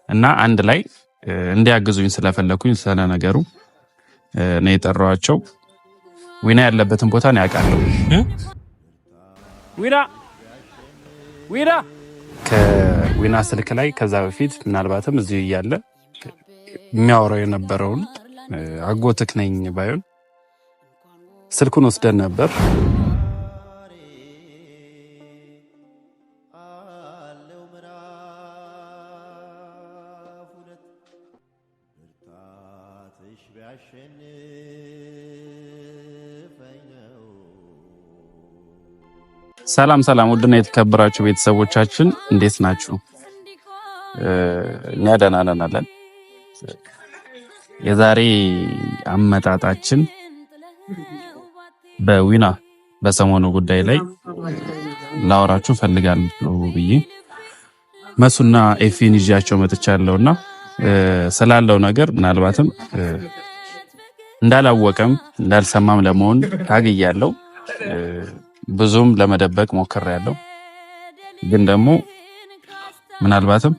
እና አንድ ላይ እንዲያግዙኝ ስለፈለኩኝ ስለነገሩ ነው የጠራኋቸው። ዊና ያለበትን ቦታ ነው ያውቃለሁ። ዊና ከዊና ስልክ ላይ ከዛ በፊት ምናልባትም እዚሁ እያለ የሚያወራው የነበረውን አጎትክ ነኝ ባይሆን ስልኩን ወስደን ነበር። ሰላም ሰላም፣ ውድና የተከበራችሁ ቤተሰቦቻችን እንዴት ናችሁ? እኛ ደህና ነን አለን። የዛሬ አመጣጣችን በዊና በሰሞኑ ጉዳይ ላይ ላወራችሁ ፈልጋለሁ ብዬ መሱና ኤፊን ይዣቸው መጥቻለሁና ስላለው ነገር ምናልባትም እንዳላወቀም እንዳልሰማም ለመሆን ታግያለሁ። ብዙም ለመደበቅ ሞክሬያለሁ። ግን ደግሞ ምናልባትም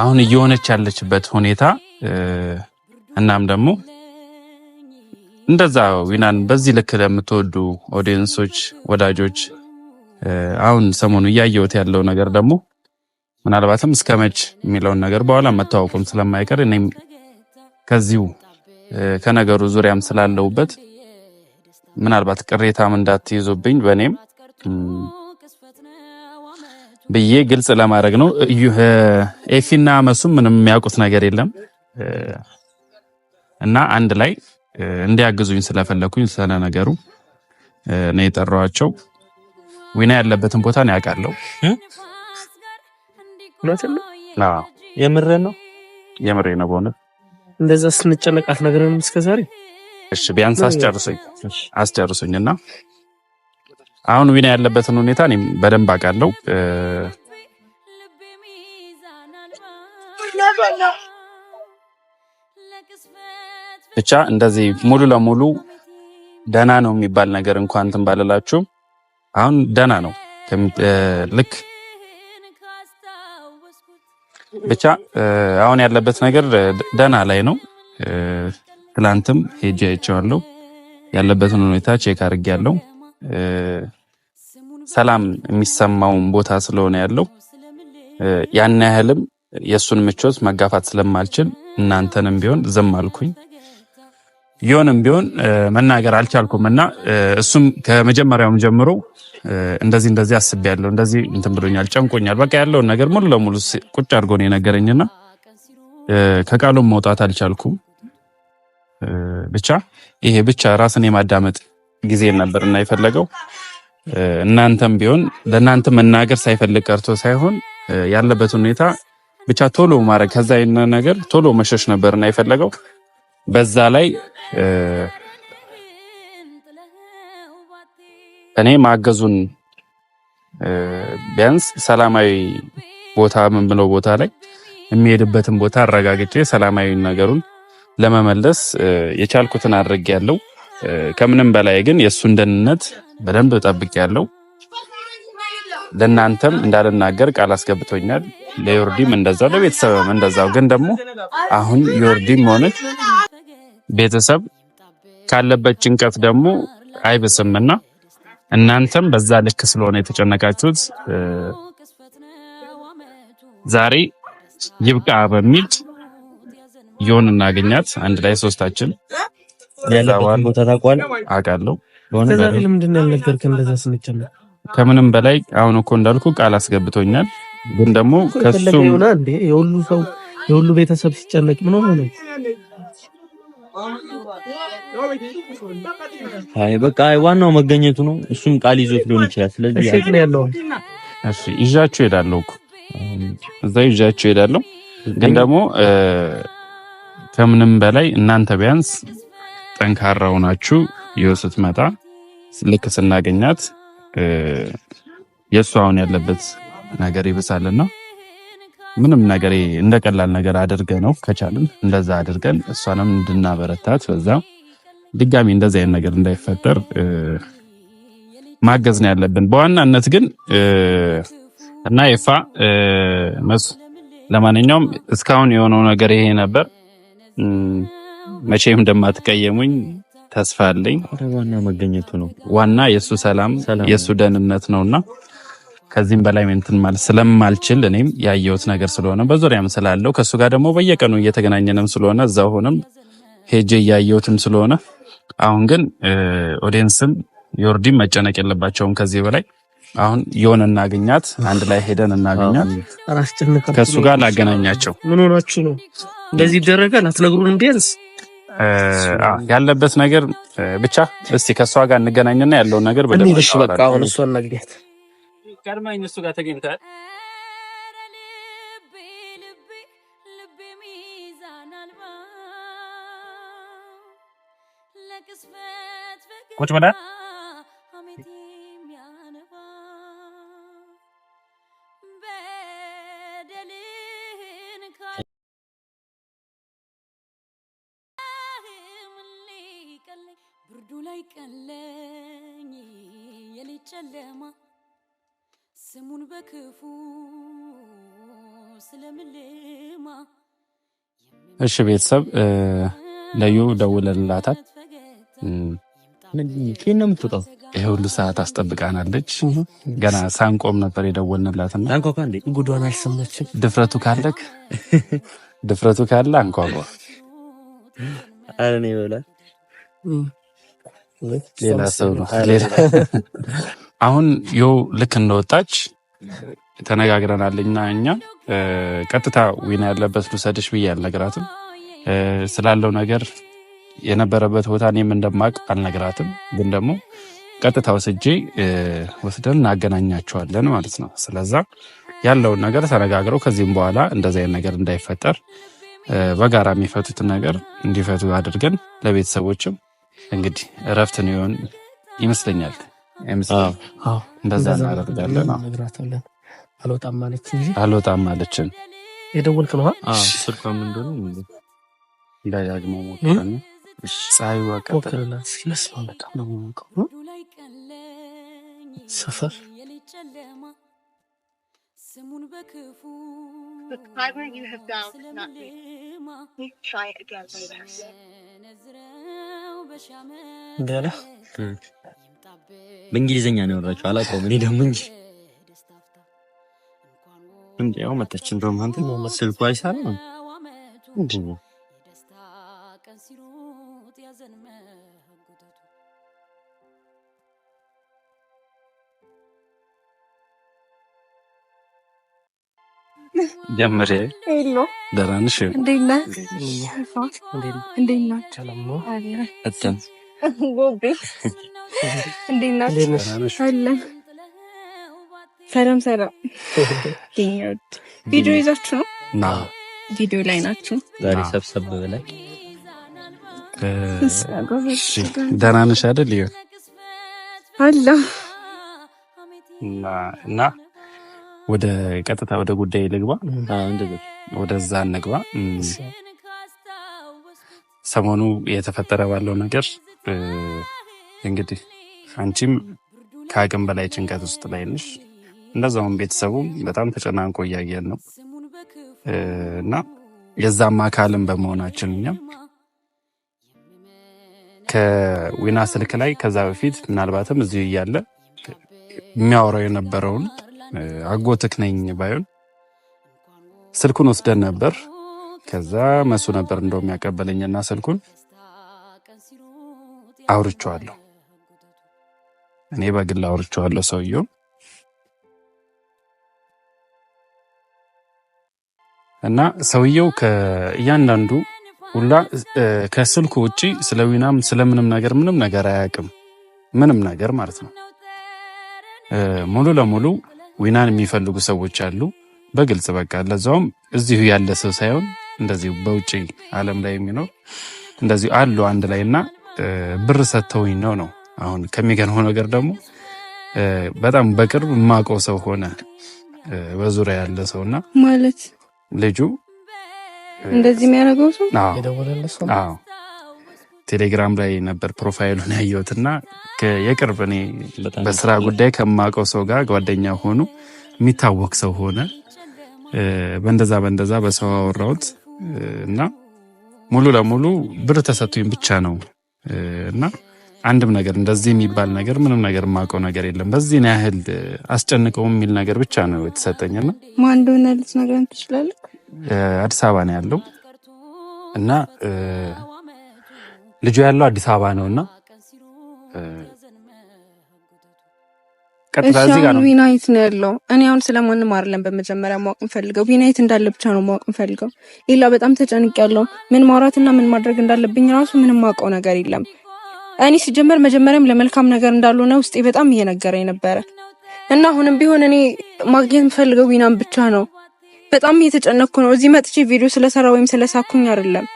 አሁን እየሆነች ያለችበት ሁኔታ እናም ደግሞ እንደዛ ዊናን በዚህ ልክ ለምትወዱ ኦዲየንሶች ወዳጆች አሁን ሰሞኑ እያየሁት ያለው ነገር ደግሞ ምናልባትም እስከመች የሚለውን ነገር በኋላ መታወቁም ስለማይቀር እኔም ከዚሁ ከነገሩ ዙሪያም ስላለሁበት ምናልባት ቅሬታም እንዳትይዙብኝ በእኔም ብዬ ግልጽ ለማድረግ ነው። ኤፊና መሱም ምንም የሚያውቁት ነገር የለም እና አንድ ላይ እንዲያግዙኝ ስለፈለኩኝ ስለነገሩ ነው የጠራኋቸው። ዊና ያለበትን ቦታ ነው ያውቃለሁ። የምሬን ነው በእውነት እንደዛ ስንጨነቃት ነገርንም እስከዛሬ እሺ ቢያንስ አስጨርሱኝና አሁን ዊና ያለበትን ሁኔታ እኔም በደንብ አውቃለሁ። ብቻ እንደዚህ ሙሉ ለሙሉ ደና ነው የሚባል ነገር እንኳን እንትን ባለላችሁ አሁን ደና ነው ልክ ብቻ አሁን ያለበት ነገር ደና ላይ ነው። ትላንትም ሄጄ አይቼዋለሁ። ያለበትን ሁኔታ ቼክ አድርጌያለሁ። ሰላም የሚሰማው ቦታ ስለሆነ ያለው ያን ያህልም የሱን ምቾት መጋፋት ስለማልችል እናንተንም ቢሆን ዝም አልኩኝ። ይሁንም ቢሆን መናገር አልቻልኩምና እሱም ከመጀመሪያውም ጀምሮ እንደዚህ አስቤያለሁ፣ እንደዚህ እንትን ብሎኛል፣ ጨንቆኛል፣ በቃ ያለውን ነገር ሙሉ ለሙሉ ቁጭ አድርጎ ነው የነገረኝና ከቃሉም መውጣት አልቻልኩም። ብቻ ይሄ ብቻ ራስን የማዳመጥ ጊዜ ነበርና የፈለገው እናንተም ቢሆን ለእናንተ መናገር ሳይፈልግ ቀርቶ ሳይሆን ያለበት ሁኔታ ብቻ ቶሎ ማድረግ ከዛ ነገር ቶሎ መሸሽ ነበርና የፈለገው በዛ ላይ እኔ ማገዙን ቢያንስ ሰላማዊ ቦታ ምን ብለው ቦታ ላይ የሚሄድበትን ቦታ አረጋግጬ ሰላማዊ ነገሩን ለመመለስ የቻልኩትን አድርጌያለሁ። ከምንም በላይ ግን የሱን ደህንነት በደንብ ጠብቄያለሁ። ለናንተም እንዳልናገር ቃል አስገብቶኛል። ለዮርዲም እንደዛው ለቤተሰብም እንደዛው። ግን ደግሞ አሁን ዮርዲም ሆነች ቤተሰብ ካለበት ጭንቀት ደግሞ አይብስምና እናንተም በዛ ልክ ስለሆነ የተጨነቃችሁት ዛሬ ይብቃ በሚል ዮን እናገኛት አንድ ላይ ሶስታችን ያለበት ቦታ ታቋል አውቃለሁ። ዛሬ ለምንድን ነው ያልነገርከን? እንደዛ ስንጨነቅ ከምንም በላይ አሁን እኮ እንዳልኩ ቃል አስገብቶኛል። ግን ደግሞ ከሱ የሁሉ ቤተሰብ ሲጨነቅ ምን ሆነ ነው? አይ በቃ ዋናው መገኘቱ ነው። እሱም ቃል ይዞት ሊሆን ይችላል። ስለዚህ እሺ ነው ያለው። እሺ ይዣችሁ ሄዳለሁ እኮ እዛ ይዣችሁ ሄዳለሁ። ግን ደግሞ ከምንም በላይ እናንተ ቢያንስ ጠንካራው ናችሁ። ይወስት መጣ ልክ ስናገኛት የሱ አሁን ያለበት ነገር ይብሳልና ምንም ነገር እንደቀላል ነገር አድርገን ነው ከቻልን እንደዛ አድርገን እሷንም እንድናበረታት በዛ ድጋሚ እንደዛ አይነት ነገር እንዳይፈጠር ማገዝ ነው ያለብን። በዋናነት ግን እና ይፋ ለማንኛውም እስካሁን የሆነው ነገር ይሄ ነበር። መቼም እንደማትቀየሙኝ ተስፋ አለኝ። ዋና መገኘቱ ነው። ዋና የሱ ሰላም የሱ ደህንነት ነውና ከዚህም በላይ እንትን ማለት ስለማልችል እኔም ያየሁት ነገር ስለሆነ በዙሪያም ስላለው ከሱ ጋር ደግሞ በየቀኑ እየተገናኘንም ስለሆነ እዛው ሆነም ሄጄ እያየሁትም ስለሆነ አሁን ግን ኦዲየንስም ዮርዲም መጨነቅ የለባቸውም ከዚህ በላይ አሁን የሆነ እናገኛት አንድ ላይ ሄደን እናገኛት ከሱ ጋር ላገናኛቸው። ምን ሆናችሁ ነው እንደዚህ ይደረጋል? አትነግሩን? ቢያንስ ያለበት ነገር ብቻ እስቲ ከሷ ጋር እንገናኝና ያለውን ነገር በደንብ እሺ። በቃ አሁን እሷ እናግኛት። ቀድማኝ እሱ ጋር ተገኝተሃል። ቁጭ በላ ብርዱ ላይ ቀለኝ የልጨለማ ስሙን በክፉ ስለምልማ። እሺ ቤተሰብ ለዩ ደውለላታል። ምን ነው የምትወጣው? ይሄ ሁሉ ሰዓት አስጠብቃናለች። ገና ሳንቆም ነበር የደወልንላትና አንኳኳ እንዴ ጉዷን አልሰማችም። ድፍረቱ ካለ አንኳኳ። አረኔ ይበላል ሌላ ሰው ነው። አሁን ዮ ልክ እንደወጣች ተነጋግረናልና እኛ ቀጥታ ዊና ያለበት ልውሰድሽ ብዬ አልነግራትም። ስላለው ነገር የነበረበት ቦታ እኔም እንደማቅ አልነግራትም። ግን ደግሞ ቀጥታ ወስደን እናገናኛቸዋለን ማለት ነው። ስለዛ ያለውን ነገር ተነጋግረው ከዚህም በኋላ እንደዚህ አይነት ነገር እንዳይፈጠር በጋራ የሚፈቱትን ነገር እንዲፈቱ አድርገን ለቤተሰቦችም እንግዲህ እረፍትን ይሆን ይመስለኛል። እንደዛ እናደርጋለን። አልወጣም ማለችን የደወልክ ነው? ስልኳም እንደሆነ እንዳያግመው ሞክረን ፀሐዩ አቀጠለ ሰፈር ስሙን በክፉ በእንግሊዝኛ ነው ያወራችው። አላውቀውም እኔ ደግሞ እንጂ ያው መጣች። እንደውም አንተ ስልኩ አይሰራም እንዴ? ጀምሬ ሄሎ፣ ደህና ነሽ? እንዴት ነህ? እንዴት ናችሁ? ሰላም ሰላም። ቪዲዮ ይዛችሁ ነው? ቪዲዮ ላይ ናችሁ? ዛሬ ሰብሰብ ብለን ደህና ነሽ አይደል? አላ እና ወደ ቀጥታ ወደ ጉዳይ ልግባ። ወደዛ እንግባ። ሰሞኑ የተፈጠረ ባለው ነገር እንግዲህ አንቺም ከአቅም በላይ ጭንቀት ውስጥ ላይ ነሽ። እንደዛውም ቤተሰቡም በጣም ተጨናንቆ እያየን ነው እና የዛም አካልም በመሆናችን እኛም ከዊና ስልክ ላይ ከዛ በፊት ምናልባትም እዚሁ እያለ የሚያወራው የነበረውን አጎትክ ነኝ ባይሆን ስልኩን ወስደን ነበር። ከዛ መሱ ነበር እንደውም ያቀበለኝና ስልኩን አውርቼዋለሁ። እኔ በግል አውርቼዋለሁ ሰውየው እና ሰውየው ከእያንዳንዱ ሁላ ከስልኩ ውጪ ስለ ዊናም ስለምንም ነገር ምንም ነገር አያውቅም። ምንም ነገር ማለት ነው። ሙሉ ለሙሉ ዊናን የሚፈልጉ ሰዎች አሉ በግልጽ በቃ ለዛውም እዚሁ ያለ ሰው ሳይሆን እንደዚሁ በውጪ ዓለም ላይ የሚኖር እንደዚሁ አሉ አንድ ላይና ብር ሰጥተውኝ ነው። አሁን ከሚገርመው ነገር ደግሞ በጣም በቅርብ የማውቀው ሰው ሆነ በዙሪያ ያለ ሰውና ማለት ልጁ እንደዚህ የሚያደርገው ሰው የደወለለት ሰው ቴሌግራም ላይ ነበር ፕሮፋይሉን ያየሁትና የቅርብ እኔ በስራ ጉዳይ ከማውቀው ሰው ጋር ጓደኛ ሆኑ የሚታወቅ ሰው ሆነ። በእንደዛ በሰው አወራሁት እና ሙሉ ለሙሉ ብር ተሰጥቶኝ ብቻ ነው እና አንድም ነገር እንደዚህ የሚባል ነገር ምንም ነገር የማውቀው ነገር የለም። በዚህ ነው ያህል አስጨንቀው የሚል ነገር ብቻ ነው የተሰጠኝና ማን እንደሆነ ልትነግረን ትችላለህ? አዲስ አበባ ነው ያለው እና ልጁ ያለው አዲስ አበባ ነውና ቀጥታ እዚህ ጋር ነው። ዊናይት ነው ያለው። እኔ አሁን ስለማንም አይደለም በመጀመሪያ ማወቅ እንፈልገው ዊናይት እንዳለ ብቻ ነው ማወቅ እንፈልገው። ሌላ በጣም ተጨንቄያለሁ። ምን ማውራትና ምን ማድረግ እንዳለብኝ ራሱ ምንም ማውቀው ነገር የለም። እኔ ሲጀመር መጀመሪያም ለመልካም ነገር እንዳልሆነ ውስጤ በጣም እየነገረኝ ነበረ እና አሁንም ቢሆን እኔ ማግኘት የምፈልገው ዊናን ብቻ ነው። በጣም እየተጨነኩ ነው። እዚህ መጥቼ ቪዲዮ ስለሰራ ወይም ስለሳኩኝ አይደለም።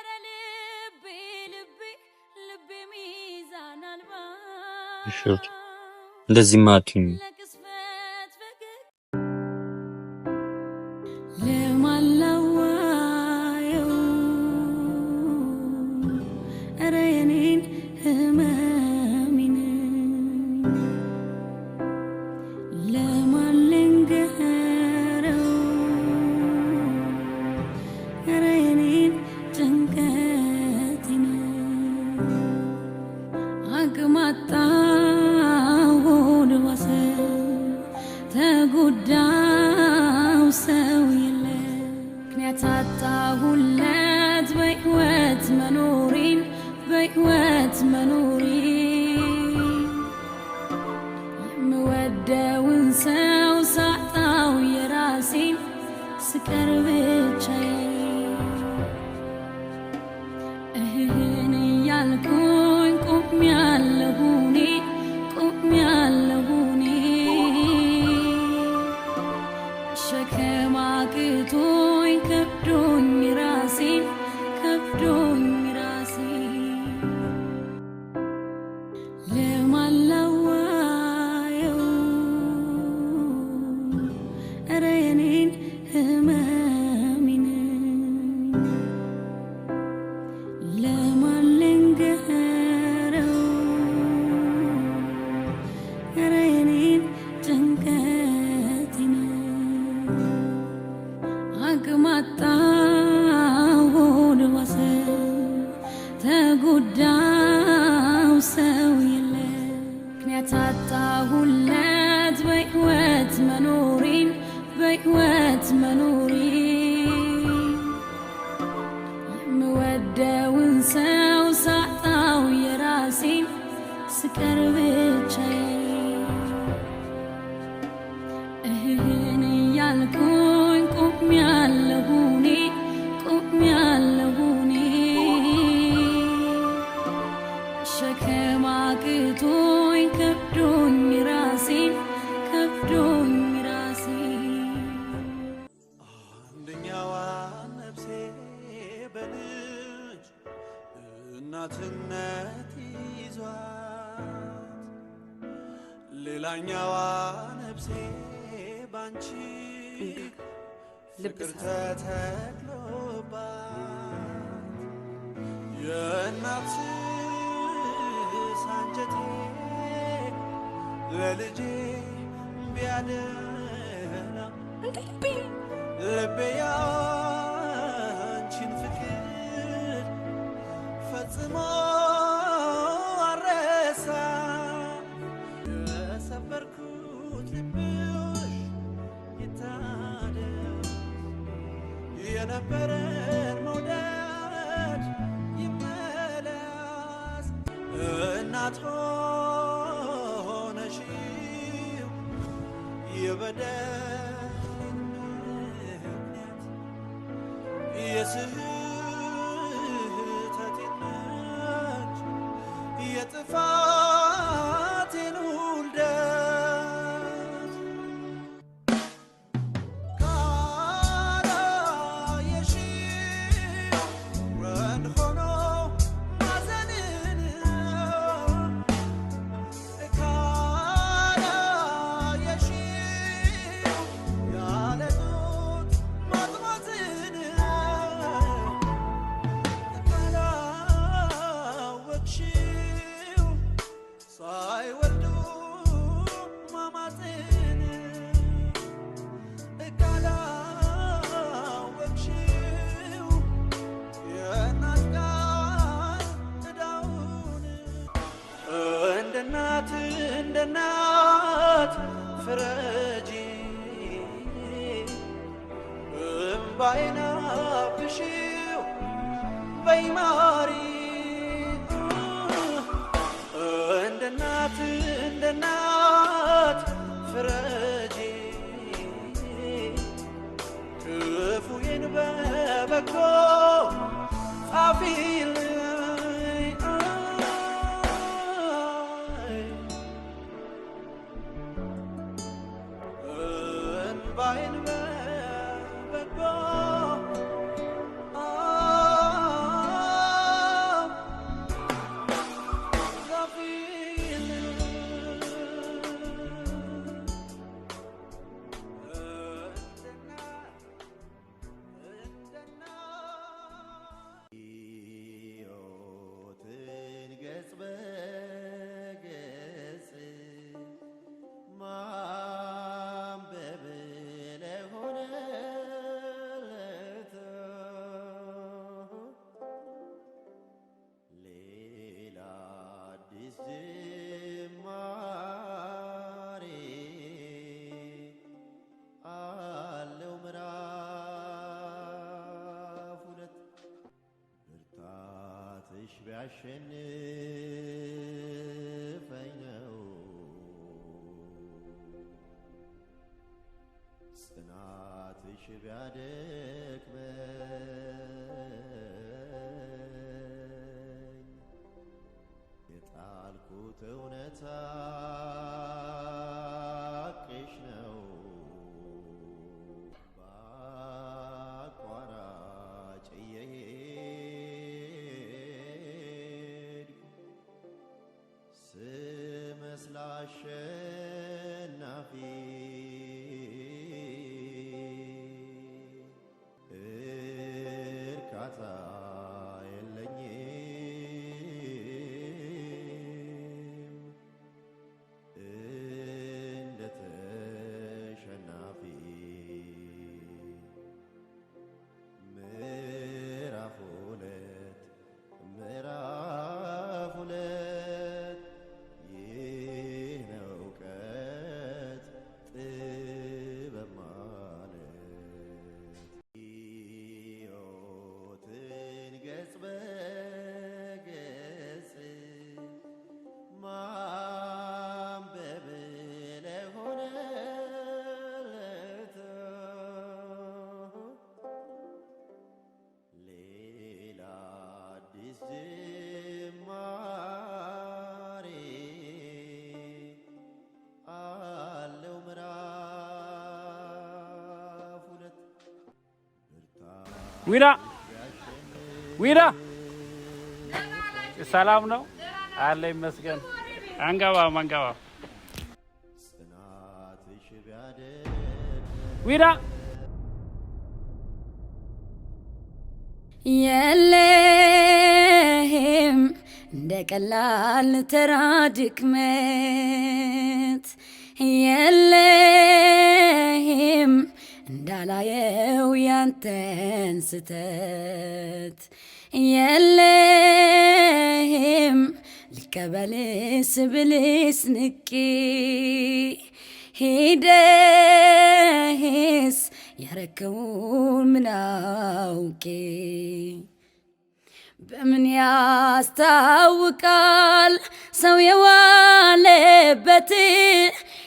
እሺ እንደዚህ ማቱኝ እናትነት ይዟት ሌላኛዋ ነፍሴ ባንቺ ፍቅር ተተክሎባት የእናትስ አንጀቴ ለልጄ ቢያደላ ልቤ ያንቺን ፍቅር ፈጽሞ አረሳ የሰበርኩት ልብሽ ይታደስ የነበረን መውደድ ይመለስ እናት ሆነሽው የበደል ምክንያት የጥፋቴን ውልደት ካላየሽው ወንድ ሆኖ ማዘንን ካላየሽው ያለ ጡት ማጥባትን ካላወቅሽው እንባዬን አብሺው በይማሪ እንደ እናት ፍረጂ ክፉዬን በበጎ ጻፊልኝ እንባዬን በበጎ ቢያሸንፈኝ ነው ጽናትሽ ቢያደክመኝ የጣልኩት እውነታ ሐቅሽ ነው በአቋራጭ ስመስል አሸናፊ እርካታ የለኝም እንደ ተሸናፊ ምዕራፍ ሁለት ይህ ነው እውቀት ጥበብ ማለት ሕይወትን ገጽ በገጽ ማንበብ ለሆነለት ሌላ አዲስ ጅማሬ አለው ምዕራፍ ሁለት ዊራ ሰላም ነው አለ ይመስገን። አንገባም ጽናትሽ ዊራ የለህም እንደ ቀላል ተራ ድክመት የለህም እንዳላየው ያንተን ስተት የለህም ልቀበልስ ብልስ ንቄ ሄደህስ ያረከውን ምን አውቄ በምን ያስታውቃል ሰው የዋለበት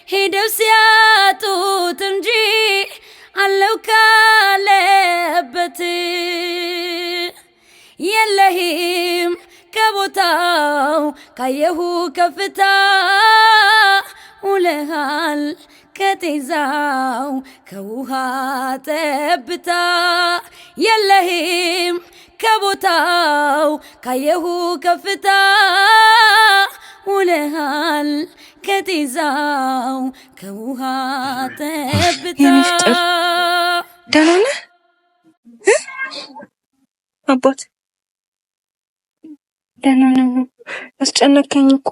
ሄደው ሲያጡት እንጂ አለው ካለበት የለህም ከቦታው ካየሁ ከፍታ ውለሃል ከጤዛው ከውሃ ጠብታ የለህም ከቦታው ካየሁ ከፍታ ውለሃል ከጤዛው ከውሃ ጠብታ። ደህና ነህ አባት? ደህና ነኝ። አስጨነቀኝ እኮ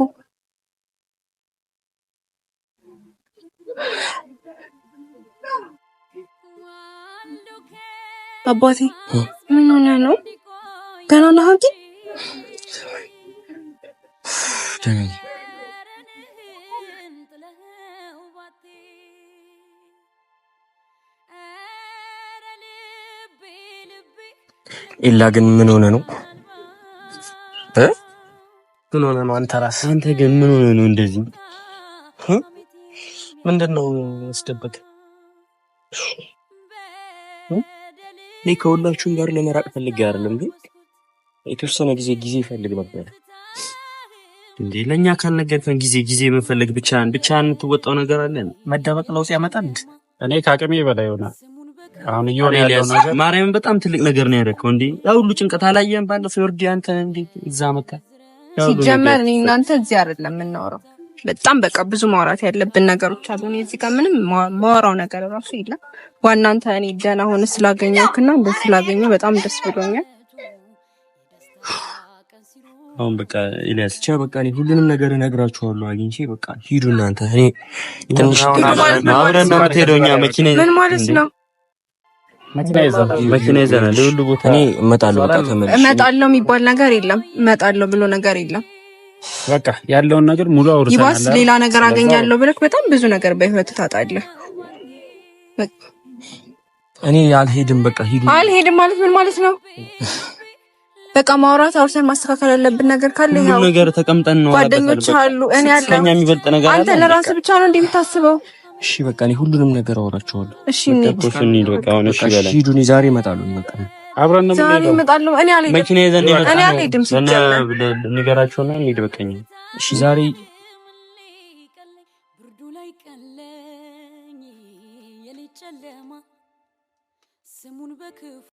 አባቴ። ምን ሆነ ነው? ደህና ነህ ግን? ኤላ ግን ምን ሆነ ነው ምን ሆነ ነው? አንተ ራስህ አንተ ግን ምን ሆነ ነው እንደዚህ? ምንድነው ያስደበቀ? እኔ ከሁላችሁም ጋር ለመራቅ ፈልጌ አይደለም፣ ግን የተወሰነ ጊዜ ይፈልግ ነበር። እንዴ ለኛ ካልነገርከን ጊዜ መፈለግ ብቻህን የምትወጣው ነገር አለ? መደበቅ ለውጥ ያመጣል እንዴ? እኔ ከአቅሜ በላይ ሆነ። አሁን እየሆነ ያለው ነገር ማርያምን በጣም ትልቅ ነገር ነው ያደረከው። እንዴ ያው ሁሉ ጭንቀት አላየህም? ባለፈው ወርዲ አንተ እንዴ እዛ መጣ። ሲጀመር እኔ እናንተ እዚህ አይደለም የምናወራው። በጣም በቃ ብዙ ማውራት ያለብን ነገሮች አሉ። እኔ እዚህ ጋር ምንም ማወራው ነገር ራሱ የለም። ዋና አንተ እኔ ደህና ሆነ ስላገኘሁና እንደዚህ ስላገኘሁ በጣም ደስ ብሎኛል። አሁን በቃ ኤልያስ ብቻ በቃ እኔ ሁሉንም ነገር እነግራችኋለሁ አግኝቼ በቃ ሂዱ እናንተ። እኔ ትንሽ አብረን ነው የምትሄደው። እኛ መኪና ምን ማለት ነው? መኪና ይዘናል ለሁሉ ቦታ። እኔ እመጣለሁ በቃ ተመልሼ እመጣለሁ የሚባል ነገር የለም። እመጣለሁ ብሎ ነገር የለም። በቃ ያለውን ነገር ሙሉ አውርተናል። ይባስ ሌላ ነገር አገኛለሁ ብለህ በጣም ብዙ ነገር በህይወት ታጣለህ። እኔ አልሄድም በቃ ሂዱ። አልሄድም ማለት ምን ማለት ነው? በቃ ማውራት አውርተን ማስተካከል ያለብን ነገር ካለ ያው ሁሉ ነገር ተቀምጠን ነው። ጓደኞች አሉ፣ እኔ አለ። ከኛ የሚበልጥ ነገር አለ። አንተ ለራስህ ብቻ ነው እንደምታስበው። እሺ በቃ እኔ ሁሉንም ነገር አወራቸዋለሁ። እሺ እንሂድ በቃ አሁን እሺ በላይ ሂዱ። እኔ ዛሬ እመጣለሁ በቃ አብረን ነው ዛሬ እመጣለሁ። እኔ አልሄድም። መኪና ይዘን እኔ አልሄድም። ንገራቸውና እንሂድ በቃ። እሺ ዛሬ ብርዱ ላይ ቀለኝ የልጨለማ ስሙን በክፉ